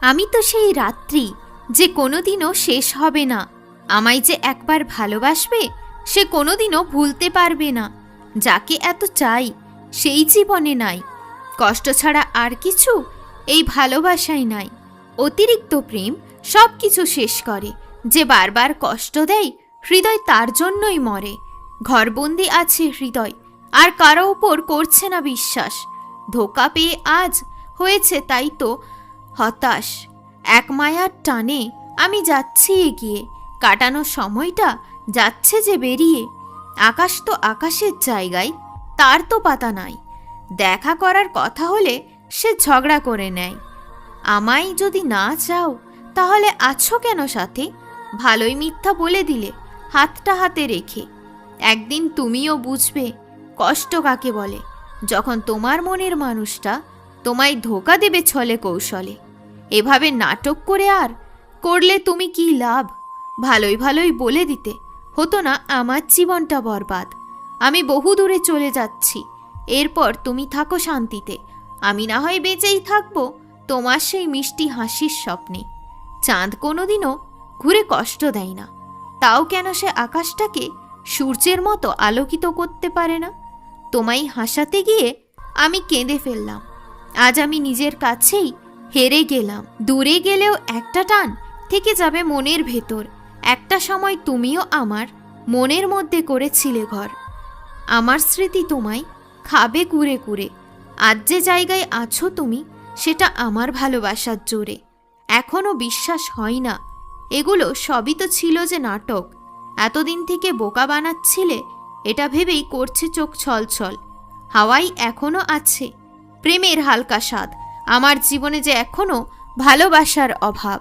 আমি তো সেই রাত্রি যে কোনোদিনও শেষ হবে না। আমায় যে একবার ভালোবাসবে সে কোনোদিনও ভুলতে পারবে না। যাকে এত চাই সেই জীবনে নাই, কষ্ট ছাড়া আর কিছু এই ভালোবাসাই নাই। অতিরিক্ত প্রেম সব কিছু শেষ করে। যে বারবার কষ্ট দেয় হৃদয় তার জন্যই মরে। ঘরবন্দি আছে হৃদয়, আর কারো উপর করছে না বিশ্বাস। ধোকা পেয়ে আজ হয়েছে তাই তো হতাশ। এক মায়ার টানে আমি যাচ্ছি এগিয়ে, কাটানো সময়টা যাচ্ছে যে বেরিয়ে। আকাশ তো আকাশের জায়গায়, তার তো পাতা নাই। দেখা করার কথা হলে সে ঝগড়া করে নেয়। আমায় যদি না চাও তাহলে আছো কেন সাথে? ভালোই মিথ্যা বলে দিলে হাতটা হাতে রেখে। একদিন তুমিও বুঝবে কষ্ট কাকে বলে, যখন তোমার মনের মানুষটা তোমায় ধোকা দেবে ছলে কৌশলে। এভাবে নাটক করে আর করলে তুমি কি লাভ? ভালোই ভালোই বলে দিতে হতো না আমার জীবনটা বরবাদ। আমি বহু দূরে চলে যাচ্ছি, এরপর তুমি থাকো শান্তিতে। আমি না হয় বেঁচেই থাকবো তোমার সেই মিষ্টি হাসির স্বপ্নে। চাঁদ কোনোদিনও ঘুরে কষ্ট দেয় না, তাও কেন সে আকাশটাকে সূর্যের মতো আলোকিত করতে পারে না? তোমায় হাসাতে গিয়ে আমি কেঁদে ফেললাম। আজ আমি নিজের কাছেই হেরে গেলাম। দূরে গেলেও একটা টান থেকে যাবে মনের ভেতর। একটা সময় তুমিও আমার মনের মধ্যে করেছিলে ঘর। আমার স্মৃতি তোমায় খাবে কুরে কুরে। আজ যে জায়গায় আছো তুমি, সেটা আমার ভালোবাসার জোরে। এখনো বিশ্বাস হয় না এগুলো সবই তো ছিল যে নাটক। এতদিন থেকে বোকা বানাচ্ছিলে এটা ভেবেই করছে চোখ ছলছল। হাওয়াই এখনো আছে প্রেমের হালকা স্বাদ। আমার জীবনে যে এখনো ভালোবাসার অভাব।